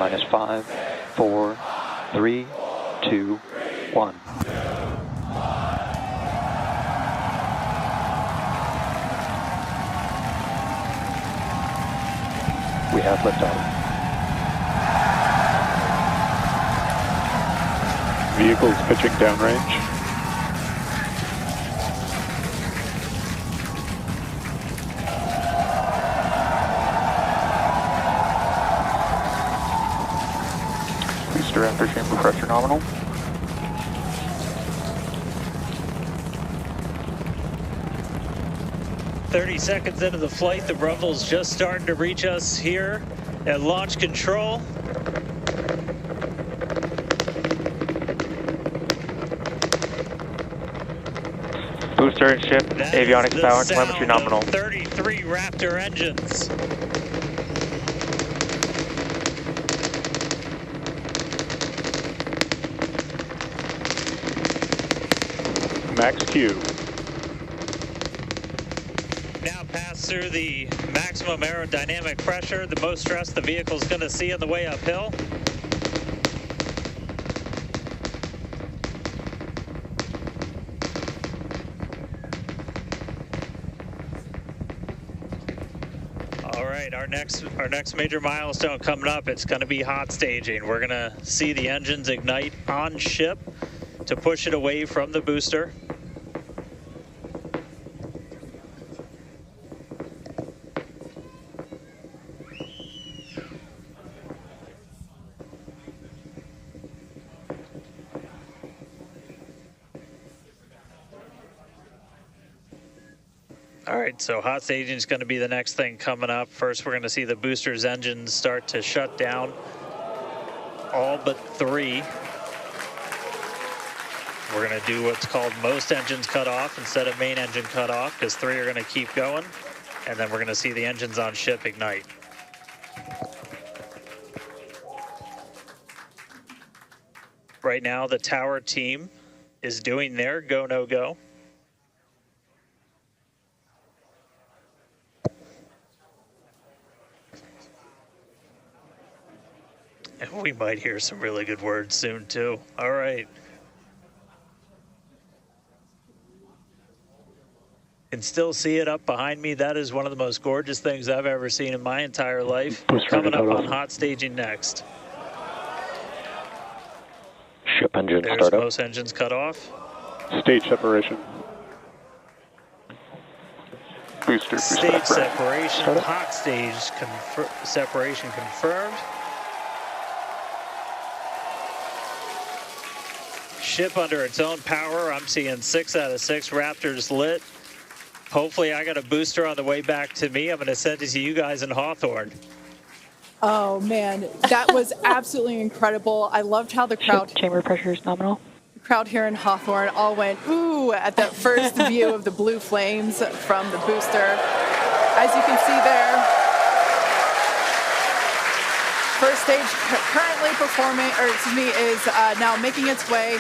minus 5, 4, 3, 2, 1. We have liftoff. Vehicles pitching downrange. Booster after chamber pressure nominal. Seconds into the flight, the rumble's just starting to reach us here at launch control. Booster and ship, That avionics is power, the telemetry sound nominal. of 33 Raptor engines. Max Q. Now pass through the maximum aerodynamic pressure, the most stress the vehicle's going to see on the way uphill. All right, our next major milestone coming up, it's going to be hot staging. We're going to see the engines ignite on ship to push it away from the booster. All right, so hot staging is going to be the next thing coming up. First, we're going to see the booster's engines start to shut down. All but 3. We're going to do what's called most engines cut off instead of main engine cut off, because 3 are going to keep going. And then we're going to see the engines on ship ignite. Right now, the tower team is doing their go, no go. And we might hear some really good words soon, too. All right. Can still see it up behind me. That is one of the most gorgeous things I've ever seen in my entire life. Coming up on hot staging next. Ship engine There's startup. most engines cut off. Stage separation. Booster Stage separation. separation. Hot stage separation confirmed. Ship under its own power. I'm seeing 6 out of 6 Raptors lit. Hopefully I got a booster on the way back to me. I'm going to send it to you guys in Hawthorne. Oh, man, that was absolutely incredible. I loved how the crowd... Chamber pressure is nominal. The crowd here in Hawthorne all went, ooh, at that first view of the blue flames from the booster. As you can see there, first stage currently performing, or excuse me, is now making its way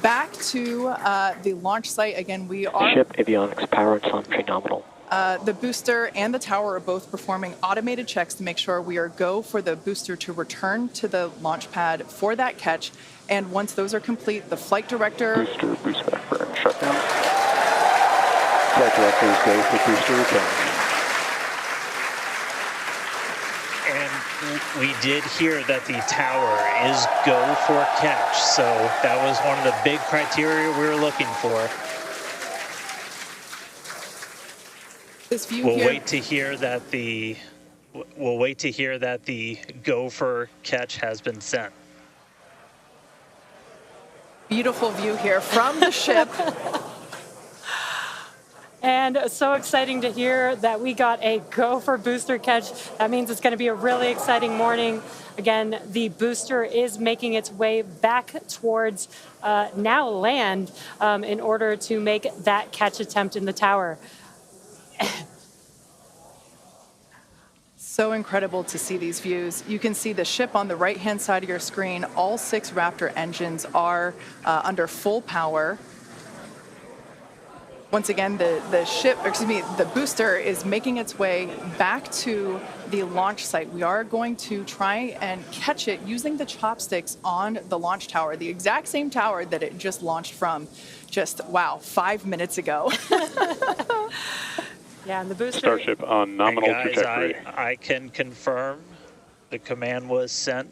back to the launch site. Again, we are... Ship avionics power and telemetry nominal. The booster and the tower are both performing automated checks to make sure we are go for the booster to return to the launch pad for that catch. And once those are complete, the flight director... Booster, boost back burn, shutdown. Flight directors go for booster return. And we did hear that the tower is go for catch. So that was one of the big criteria we were looking for. This view We'll here... wait to hear that the go for catch has been sent. Beautiful view here from the ship. And so exciting to hear that we got a go for booster catch. That means it's going to be a really exciting morning. Again, the booster is making its way back towards now land in order to make that catch attempt in the tower. So incredible to see these views. You can see the ship on the right-hand side of your screen. All 6 Raptor engines are under full power. Once again, the booster is making its way back to the launch site. We are going to try and catch it using the chopsticks on the launch tower, the exact same tower that it just launched from just, 5 minutes ago. Yeah, and the booster. Starship on nominal Guys, trajectory. I can confirm the command was sent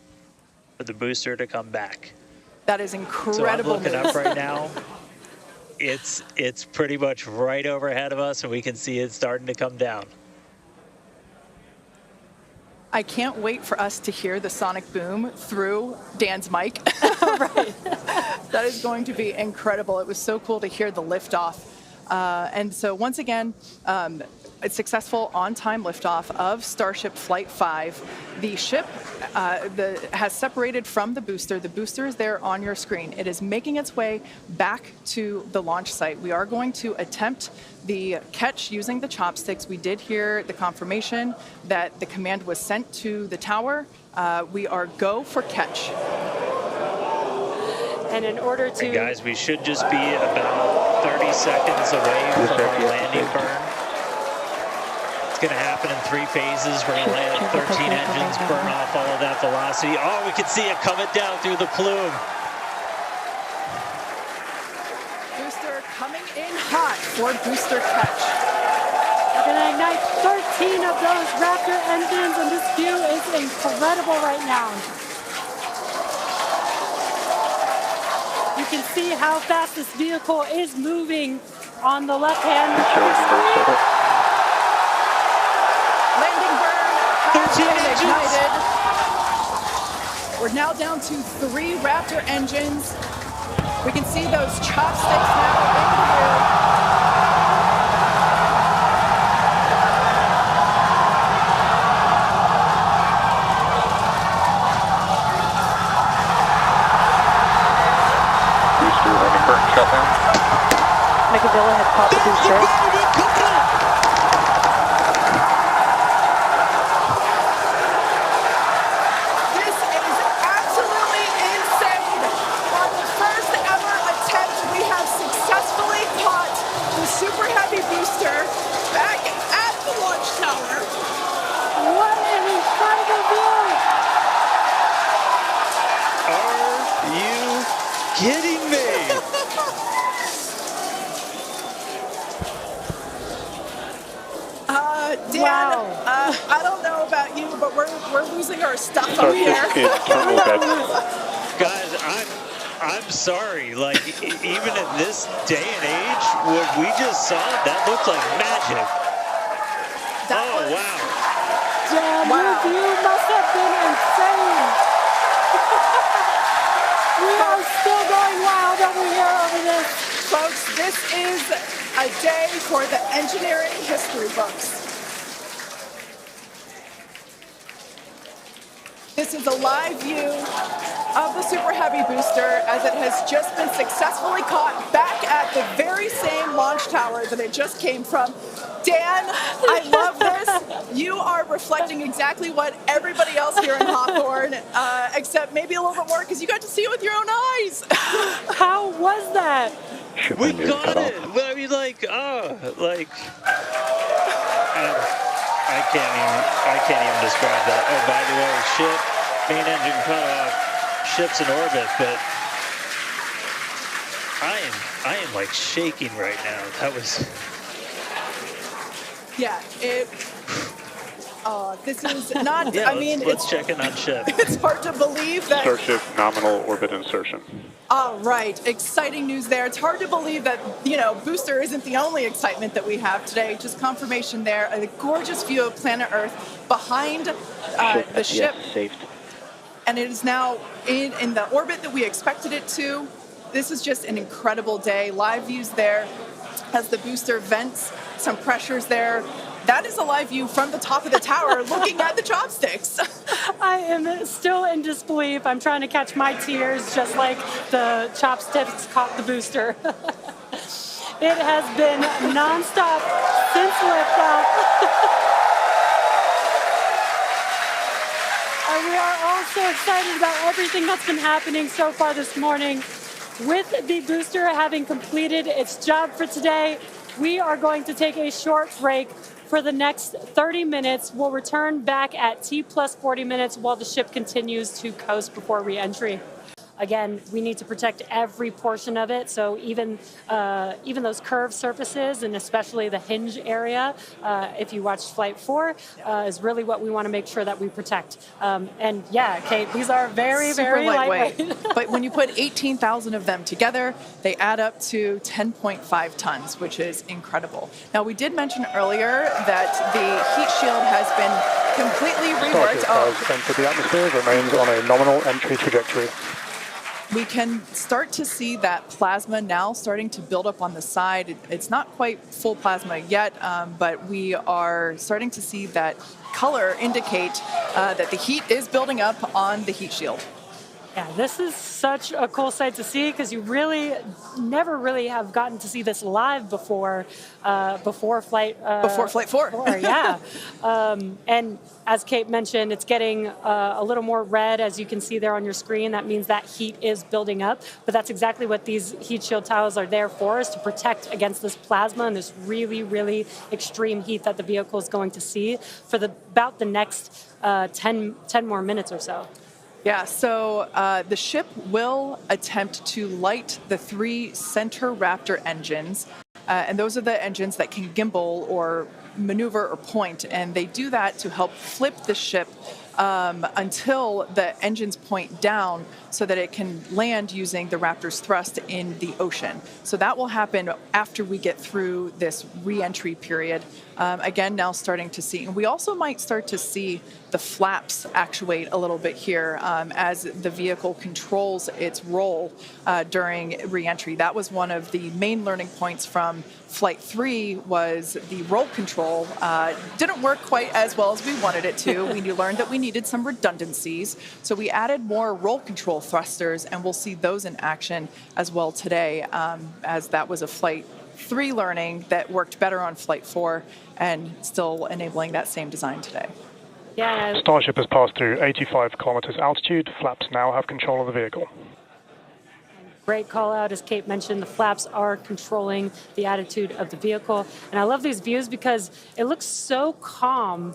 for the booster to come back. That is So I'm incredible looking news. up right now. It's pretty much right overhead of us, and we can see it starting to come down. I can't wait for us to hear the sonic boom through Dan's mic. Right. That is going to be incredible. It was so cool to hear the liftoff. And so once again, a successful on-time liftoff of Starship Flight 5. The ship has separated from the booster. The booster is there on your screen. It is making its way back to the launch site. We are going to attempt the catch using the chopsticks. We did hear the confirmation that the command was sent to the tower. We are go for catch. And in order to. And guys, we should just be about 30 seconds away from our landing burn. It's going to happen in 3 phases. We're going to land 13 engines, burn off all of that velocity. Oh, we can see it coming down through the plume. Booster coming in hot for booster catch. We're going to ignite 13 of those Raptor engines, and this view is incredible right now. You can see how fast this vehicle is moving on the left-hand screen. Landing burn has 13 been engines. ignited. We're now down to 3 Raptor engines. We can see those chopsticks now in view. Booster landing burn shutdown. Megavilla has caught the booster. This is absolutely insane. On the first ever attempt, we have successfully caught the Super Heavy booster back at the launch tower. What an incredible view! Are you kidding me? Dan, Wow. I don't know about you, but we're losing our stuff up here. Starship in terminal bed. Guys, I'm sorry. Like, even in this day and age, what we just saw, that looked like magic. That Oh, was- wow. Dan, Wow. your view must have been insane. We are still going wild over here over this. Folks, this is a day for the engineering history books. This is a live view of the Super Heavy booster as it has just been successfully caught back at the very same launch tower that it just came from. Dan, I love this. You are reflecting exactly what everybody else here in Hawthorne, except maybe a little bit more because you got to see it with your own eyes. How was that? Ship We engine got cut it. off. Well, I mean, like, I can't even describe that. Oh, by the way, ship, main engine cut off, ship's in orbit, but I am like shaking right now. That was. Yeah, this is not, Yeah, I mean, let's check in on ship. it's hard to believe that. Starship nominal orbit insertion. All right, exciting news there. It's hard to believe that, booster isn't the only excitement that we have today. Just confirmation there. A gorgeous view of planet Earth behind the ship. Yes, saved. And it is now in the orbit that we expected it to. This is just an incredible day. Live views there as the booster vents some pressures there. That is a live view from the top of the tower looking at the chopsticks. I am still in disbelief. I'm trying to catch my tears just like the chopsticks caught the booster. It has been nonstop since liftoff. And we are all so excited about everything that's been happening so far this morning. With the booster having completed its job for today, we are going to take a short break for the next 30 minutes. We'll return back at T plus 40 minutes while the ship continues to coast before re-entry. Again, we need to protect every portion of it, so even those curved surfaces, and especially the hinge area, if you watched Flight 4, is really what we want to make sure that we protect. And yeah, Kate, these are very, super very lightweight. But when you put 18,000 of them together, they add up to 10.5 tons, which is incredible. Now, we did mention earlier that the heat shield has been completely reworked. Starship has entered the atmosphere, remains on a nominal entry trajectory. We can start to see that plasma now starting to build up on the side. It's not quite full plasma yet, but we are starting to see that color indicate that the heat is building up on the heat shield. Yeah, this is such a cool sight to see because you really never really have gotten to see this live before Flight 4. Yeah. And as Kate mentioned, it's getting a little more red, as you can see there on your screen. That means that heat is building up, but that's exactly what these heat shield tiles are there for, is to protect against this plasma and this really, really extreme heat that the vehicle is going to see for about the next 10 more minutes or so. Yeah, so the ship will attempt to light the 3 center Raptor engines, and those are the engines that can gimbal or maneuver or point, and they do that to help flip the ship until the engines point down so that it can land using the Raptor's thrust in the ocean. So that will happen after we get through this re-entry period. Again, now starting to see, and we also might start to see the flaps actuate a little bit here as the vehicle controls its roll during re-entry. That was one of the main learning points from Flight 3, was the roll control didn't work quite as well as we wanted it to. We learned that we needed some redundancies, so we added more roll control thrusters, and we'll see those in action as well today, as that was a Flight 3 learning that worked better on Flight 4 and still enabling that same design today. Yeah. Starship has passed through 85 kilometers altitude. Flaps now have control of the vehicle. Great call out. As Kate mentioned, the flaps are controlling the attitude of the vehicle. And I love these views because it looks so calm.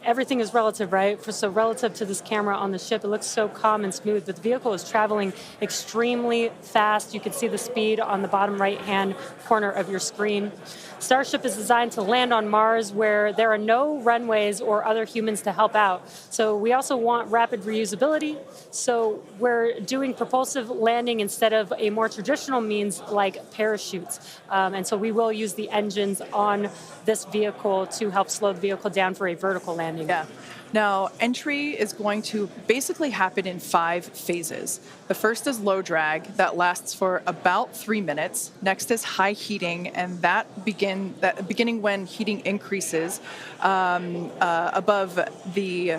Everything is relative, right? So relative to this camera on the ship, it looks so calm and smooth, but the vehicle is traveling extremely fast. You can see the speed on the bottom right-hand corner of your screen. Starship is designed to land on Mars where there are no runways or other humans to help out. So we also want rapid reusability. So we're doing propulsive landing instead of a more traditional means like parachutes. And so we will use the engines on this vehicle to help slow the vehicle down for a vertical landing. Yeah. Now, entry is going to basically happen in 5 phases. The first is low drag. That lasts for about 3 minutes. Next is high heating, and beginning when heating increases above the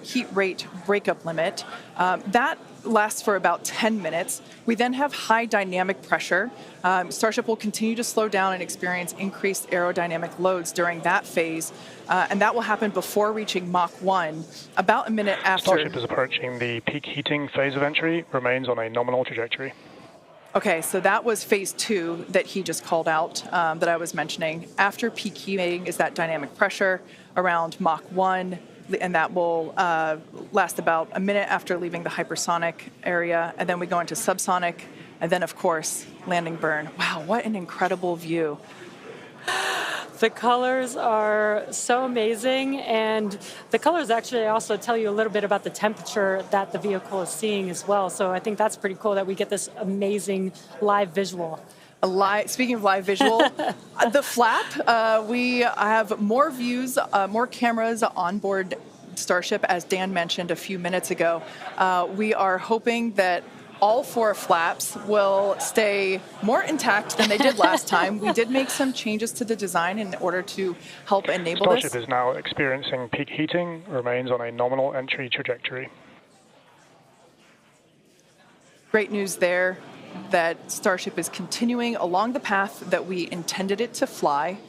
heat rate breakup limit. That lasts for about 10 minutes. We then have high dynamic pressure. Starship will continue to slow down and experience increased aerodynamic loads during that phase, and that will happen before reaching Mach 1, about a minute after. Starship is approaching the peak heating phase of entry, remains on a nominal trajectory. Okay, so that was phase 2 that he just called out, that I was mentioning. After peak heating is that dynamic pressure around Mach 1, and that will last about a minute after leaving the hypersonic area, and then we go into subsonic, and then, of course, landing burn. Wow, what an incredible view. The colors are so amazing, and the colors actually also tell you a little bit about the temperature that the vehicle is seeing as well. So I think that's pretty cool that we get this amazing live visual. Speaking of live visual, the flap, we have more views, more cameras on board Starship, as Dan mentioned a few minutes ago. We are hoping that all 4 flaps will stay more intact than they did last time. We did make some changes to the design in order to help enable this. Starship is now experiencing peak heating, remains on a nominal entry trajectory. Great news there that Starship is continuing along the path that we intended it to fly.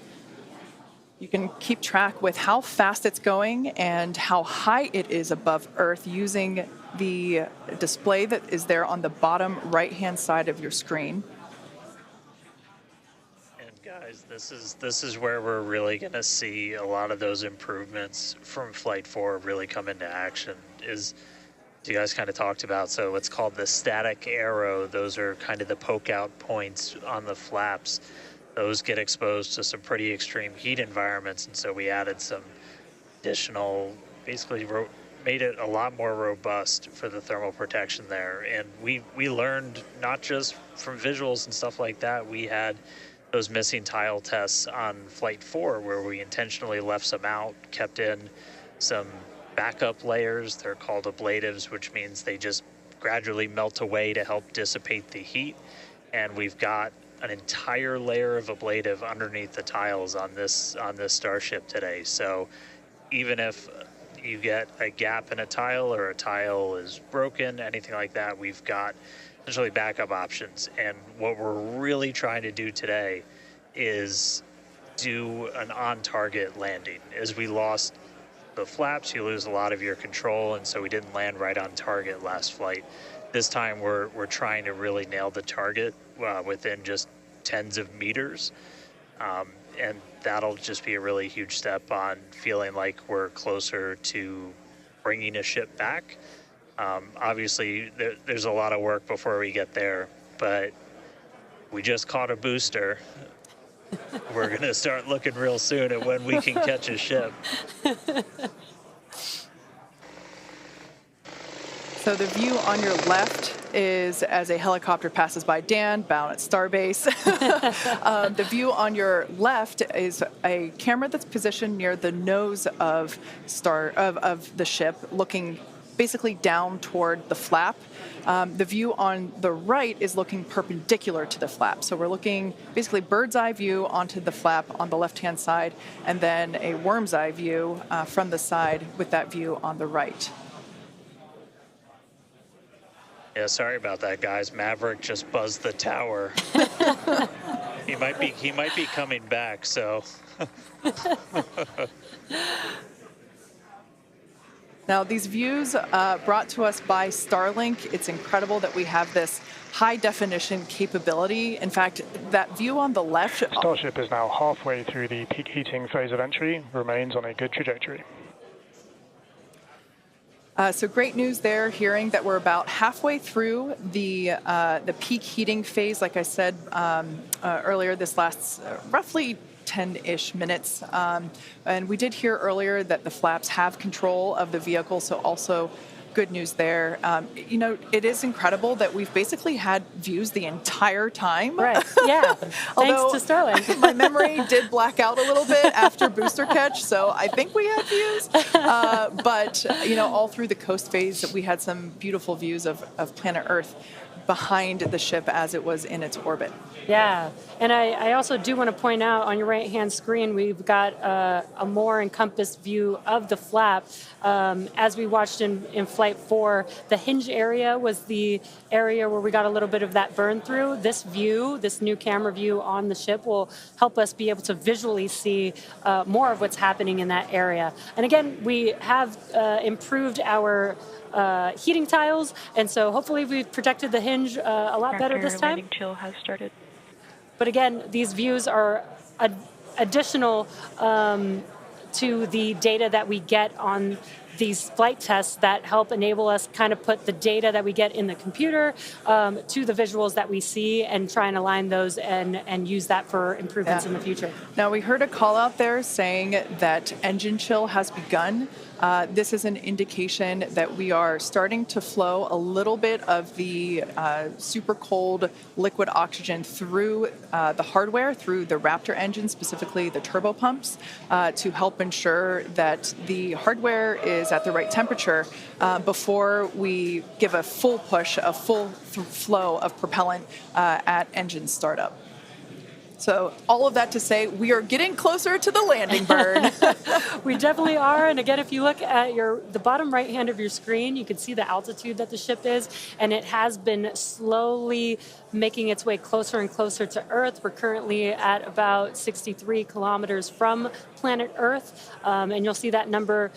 You can keep track with how fast it's going and how high it is above Earth using the display that is there on the bottom right-hand side of your screen. And guys, guys, this is where we're really going to see a lot of those improvements from Flight 4 really come into action. Is you guys kind of talked about, so what's called the static arrow. Those are kind of the poke out points on the flaps. Those get exposed to some pretty extreme heat environments, and so we added some additional, basically made it a lot more robust for the thermal protection there. And we learned not just from visuals and stuff like that. We had those missing tile tests on Flight 4 where we intentionally left some out, kept in some backup layers. They're called ablatives, which means they just gradually melt away to help dissipate the heat. And we've got an entire layer of ablative underneath the tiles on this Starship today. So even if you get a gap in a tile or a tile is broken, anything like that, we've got essentially backup options. And what we're really trying to do today is do an on-target landing. As we lost the flaps, you lose a lot of your control, and so we didn't land right on target last flight. This time we're trying to really nail the target within just tens of meters. And that'll just be a really huge step on feeling like we're closer to bringing a ship back. Obviously, there's a lot of work before we get there, but we just caught a booster. We're going to start looking real soon at when we can catch a ship. So the view on your left is as a helicopter passes by Dan, bound at Starbase. The view on your left is a camera that's positioned near the nose of the ship, looking basically down toward the flap. The view on the right is looking perpendicular to the flap. So we're looking basically bird's eye view onto the flap on the left-hand side, and then a worm's eye view from the side with that view on the right. Yeah, sorry about that, guys. Maverick just buzzed the tower. He might be coming back, so. Now, these views brought to us by Starlink. It's incredible that we have this high definition capability. In fact, that view on the left. Starship is now halfway through the peak heating phase of entry, remains on a good trajectory. So great news there, hearing that we're about halfway through the peak heating phase. Like I said earlier, this lasts roughly 10-ish minutes. And we did hear earlier that the flaps have control of the vehicle, so also good news there. You know, it is incredible that we've basically had views the entire time. Right, yeah, Although, thanks to Starlink. My memory did black out a little bit after booster catch, so I think we had views. But, you know, all through the coast phase, we had some beautiful views of planet Earth behind the ship as it was in its orbit. Yeah, and I also do want to point out on your right-hand screen, we've got a more encompassed view of the flap. As we watched in Flight 4, the hinge area was the area where we got a little bit of that burn through. This view, this new camera view on the ship will help us be able to visually see more of what's happening in that area. And again, we have improved our heating tiles, and so hopefully we've protected the hinge a lot better this time. Landing chill has started. But again, these views are additional to the data that we get on these flight tests that help enable us kind of put the data that we get in the computer to the visuals that we see and try and align those and use that for improvements in the future. Now, we heard a call out there saying that engine chill has begun. This is an indication that we are starting to flow a little bit of the super cold liquid oxygen through the hardware, through the Raptor engine, specifically the turbo pumps, to help ensure that the hardware is at the right temperature before we give a full push, a full flow of propellant at engine startup. So all of that to say, we are getting closer to the landing burn. We definitely are. And again, if you look at the bottom right hand of your screen, you can see the altitude that the ship is, and it has been slowly making its way closer and closer to Earth. We're currently at about 63 kilometers from planet Earth, and you'll see that number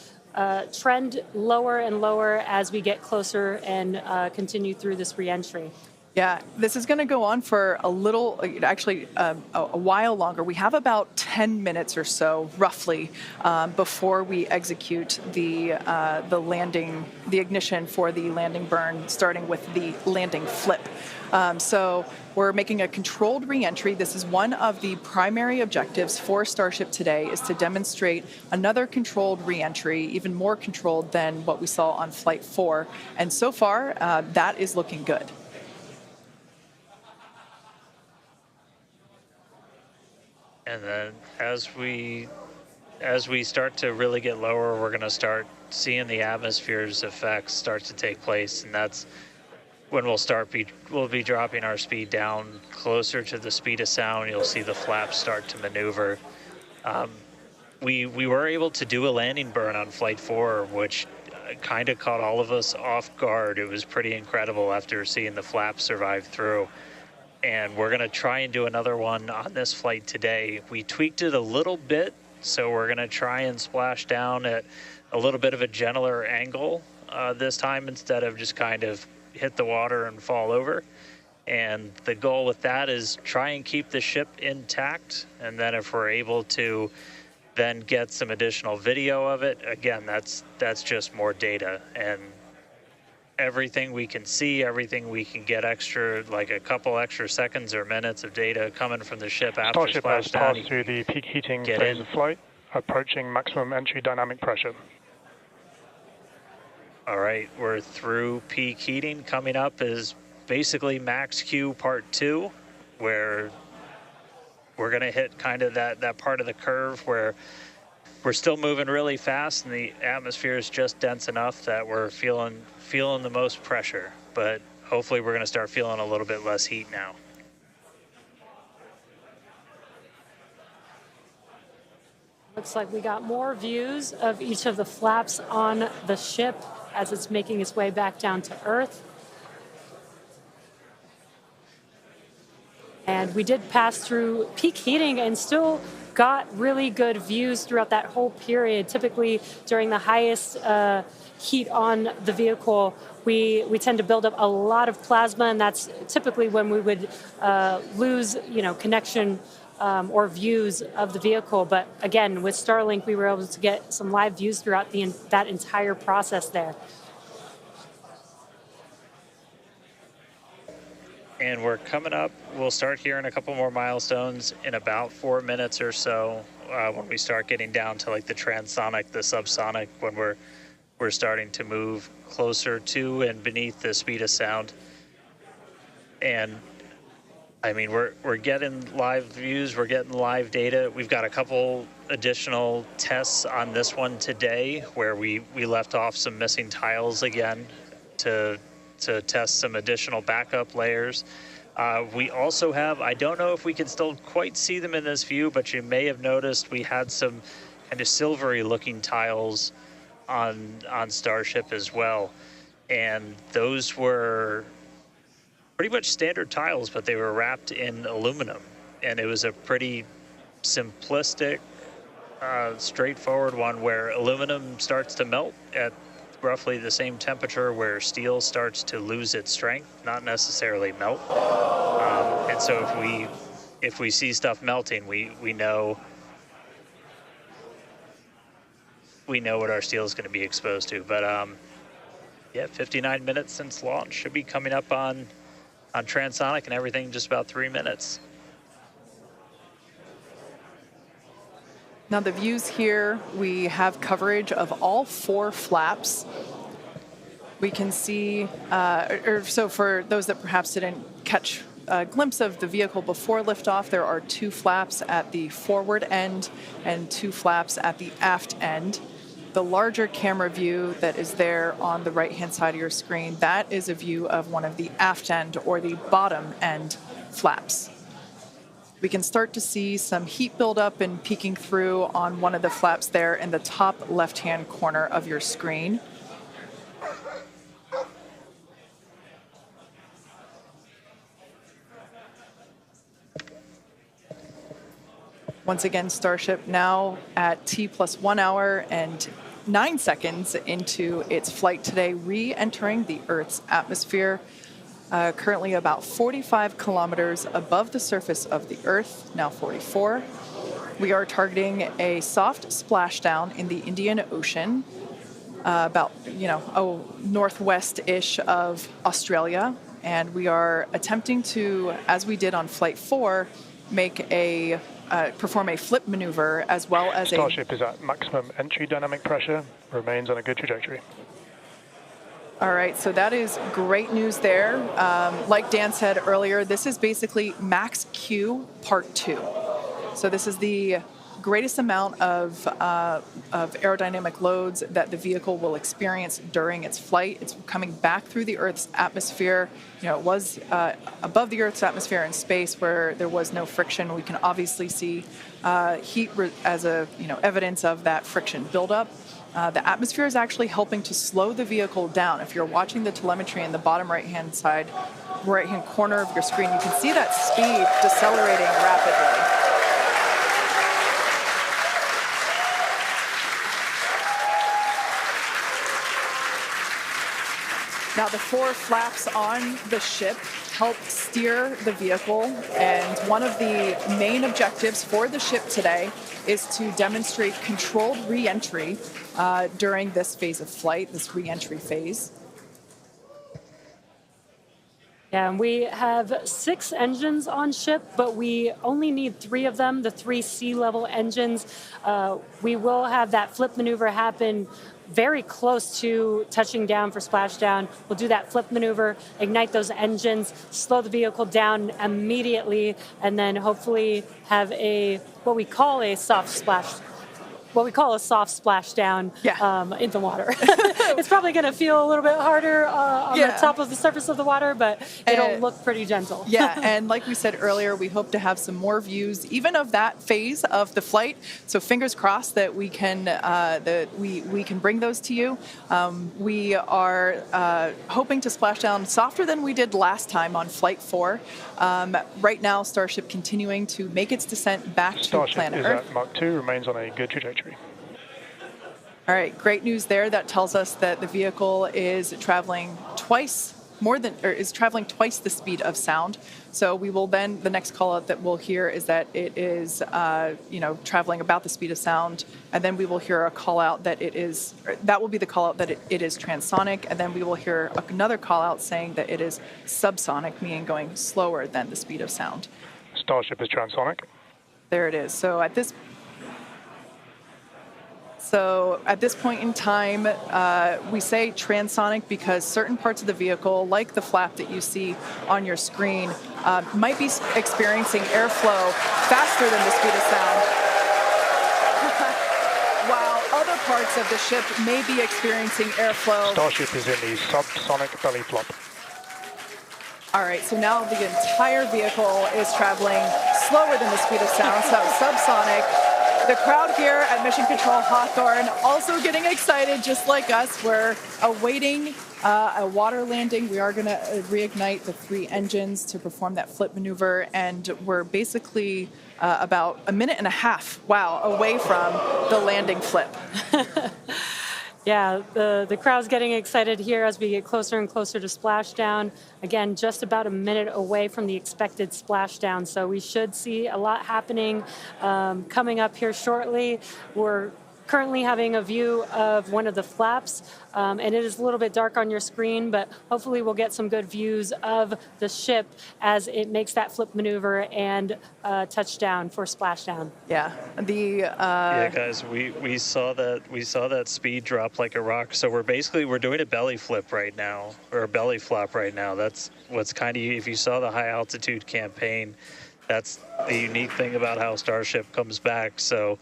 trend lower and lower as we get closer and continue through this reentry. Yeah, this is going to go on for a little, actually a while longer. We have about 10 minutes or so, roughly, before we execute the landing, the ignition for the landing burn, starting with the landing flip. So we're making a controlled re-entry. This is one of the primary objectives for Starship today, is to demonstrate another controlled re-entry, even more controlled than what we saw on Flight 4. And so far, that is looking good. And then as we start to really get lower, we're going to start seeing the atmosphere's effects start to take place, and that's when we'll be dropping our speed down closer to the speed of sound. You'll see the flaps start to maneuver. We were able to do a landing burn on Flight 4, which kind of caught all of us off guard. It was pretty incredible after seeing the flaps survive through. And we're going to try and do another one on this flight today. We tweaked it a little bit, so we're going to try and splash down at a little bit of a gentler angle this time, instead of just kind of hit the water and fall over. And the goal with that is try and keep the ship intact, and then if we're able to then get some additional video of it, again, that's just more data. And everything we can see, everything we can get extra, like a couple extra seconds or minutes of data coming from the ship after Starship has splashdown. passed through the peak heating phase of flight, approaching maximum entry dynamic pressure. All right, we're through peak heating. Coming up is basically max Q part 2, where we're going to hit kind of that part of the curve where we're still moving really fast and the atmosphere is just dense enough that we're feeling the most pressure, but hopefully we're going to start feeling a little bit less heat now. Looks like we got more views of each of the flaps on the ship as it's making its way back down to Earth. And we did pass through peak heating and still got really good views throughout that whole period. Typically during the highest heat on the vehicle, we tend to build up a lot of plasma, and that's typically when we would lose, connection or views of the vehicle. But again, with Starlink, we were able to get some live views throughout that entire process there. And we're coming up, we'll start hearing a couple more milestones in about 4 minutes or so, when we start getting down to like the transonic, the subsonic, when we're starting to move closer to and beneath the speed of sound. And I mean, we're getting live views, we're getting live data. We've got a couple additional tests on this one today where we left off some missing tiles again to test some additional backup layers. We also have, I don't know if we can still quite see them in this view, but you may have noticed we had some kind of silvery looking tiles on Starship as well. And those were pretty much standard tiles, but they were wrapped in aluminum. And it was a pretty simplistic, straightforward one where aluminum starts to melt at roughly the same temperature where steel starts to lose its strength, not necessarily melt. And so if we see stuff melting, we know what our steel is going to be exposed to. But yeah, 59 minutes since launch, should be coming up on transonic and everything just about 3 minutes. Now the views here, we have coverage of all 4 flaps. We can see, so for those that perhaps didn't catch a glimpse of the vehicle before liftoff, there are 2 flaps at the forward end and 2 flaps at the aft end. The larger camera view that is there on the right-hand side of your screen, that is a view of one of the aft end or the bottom end flaps. We can start to see some heat buildup and peeking through on one of the flaps there in the top left-hand corner of your screen. Once again, Starship now at T+1 hour and 9 seconds into its flight today, re-entering the Earth's atmosphere. currently about 45 kilometers above the surface of the Earth, now 44. We are targeting a soft splashdown in the Indian Ocean, about, northwest-ish of Australia. And we are attempting to, as we did on Flight 4, perform a flip maneuver as well as Starship is at maximum entry dynamic pressure, remains on a good trajectory. All right, so that is great news there. Like Dan said earlier, this is basically max Q part 2. So this is the greatest amount of aerodynamic loads that the vehicle will experience during its flight. It's coming back through the Earth's atmosphere. It was above the Earth's atmosphere in space where there was no friction. We can obviously see heat as evidence of that friction buildup. The atmosphere is actually helping to slow the vehicle down. If you're watching the telemetry in the bottom right-hand corner of your screen, you can see that speed decelerating rapidly. Now, the 4 flaps on the ship help steer the vehicle, and one of the main objectives for the ship today is to demonstrate controlled re-entry during this phase of flight, this re-entry phase. Yeah, and we have 6 engines on ship, but we only need 3 of them, the 3 sea-level engines. We will have that flip maneuver happen very close to touching down for splashdown. We'll do that flip maneuver, ignite those engines, slow the vehicle down immediately, and then hopefully have what we call a soft splashdown in the water. It's probably going to feel a little bit harder on the top of the surface of the water, but it'll look pretty gentle. Yeah, and like we said earlier, we hope to have some more views, even of that phase of the flight. So fingers crossed that we can we can bring those to you. We are hoping to splash down softer than we did last time on Flight 4. Right now, Starship continuing to make its descent back to planet Earth. Starship is at Mach 2, remains on a good trajectory. All right, great news there. That tells us that the vehicle is traveling twice the speed of sound. So we will then, the next call out that we'll hear is that it is, traveling about the speed of sound. And then we will hear a call out that that will be the call out that it is transonic. And then we will hear another call out saying that it is subsonic, meaning going slower than the speed of sound. Starship is transonic. There it is. So at this point in time, we say transonic because certain parts of the vehicle, like the flap that you see on your screen, might be experiencing airflow faster than the speed of sound, while other parts of the ship may be experiencing airflow. Starship is in the subsonic belly flop. All right, so now the entire vehicle is traveling slower than the speed of sound, so subsonic. The crowd here at Mission Control Hawthorne also getting excited, just like us. We're awaiting a water landing. We are going to reignite the 3 engines to perform that flip maneuver, and we're basically about a minute and a half, away from the landing flip. Yeah, the crowd's getting excited here as we get closer and closer to splashdown. Again, just about a minute away from the expected splashdown, so we should see a lot happening coming up here shortly. We're currently having a view of one of the flaps, and it is a little bit dark on your screen, but hopefully we'll get some good views of the ship as it makes that flip maneuver and touchdown for splashdown. Yeah, guys, we saw that speed drop like a rock. So we're doing a belly flip right now, or a belly flop right now. That's what's kind of, if you saw the high altitude campaign, that's the unique thing about how Starship comes back. So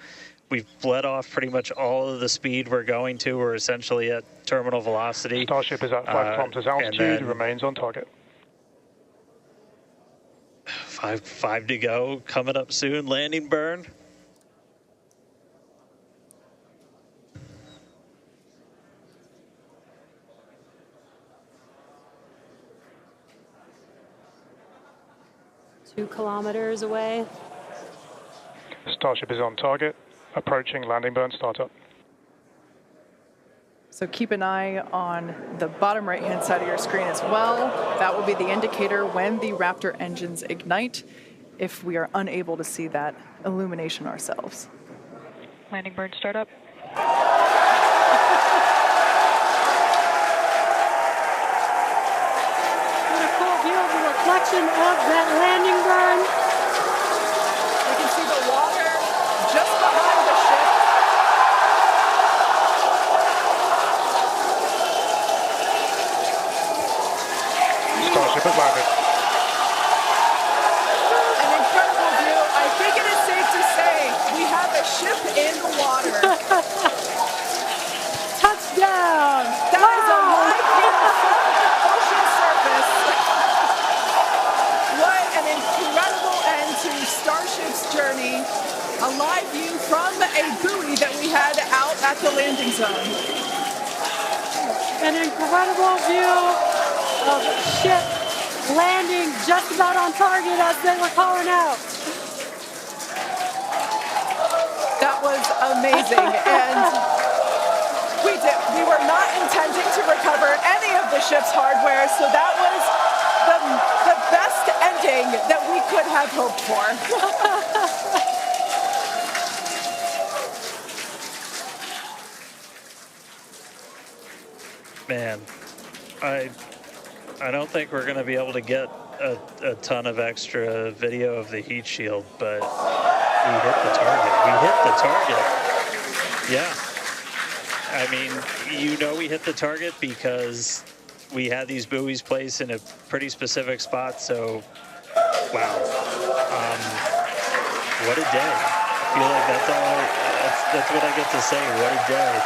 we've bled off pretty much all of the speed we're going to. We're essentially at terminal velocity. Starship is at 5 kilometers altitude, remains on target. 5 to go, coming up soon, landing burn. Two kilometers away. Starship is on target. Approaching landing burn startup. So keep an eye on the bottom right-hand side of your screen as well. That will be the indicator when the Raptor engines ignite, if we are unable to see that illumination ourselves. Landing burn startup. What a cool view of the reflection of that landing burn. You can see the water just behind the ship. Starship has landed. An incredible view. I think it is safe to say we have a ship in the water. Touchdown! That is a live view from the ocean surface. What an incredible end to Starship's journey. A live view from a buoy that we had out at the landing zone. An incredible view of ship landing just about on target as they were calling out. That was amazing. And we were not intending to recover any of the ship's hardware, so that was the best ending that we could have hoped for. Man, I don't think we're going to be able to get a ton of extra video of the heat shield, but we hit the target. We hit the target. Yeah. I mean, you know we hit the target because we had these buoys placed in a pretty specific spot, so wow. What a day. I feel like that's what I get to say. What a day.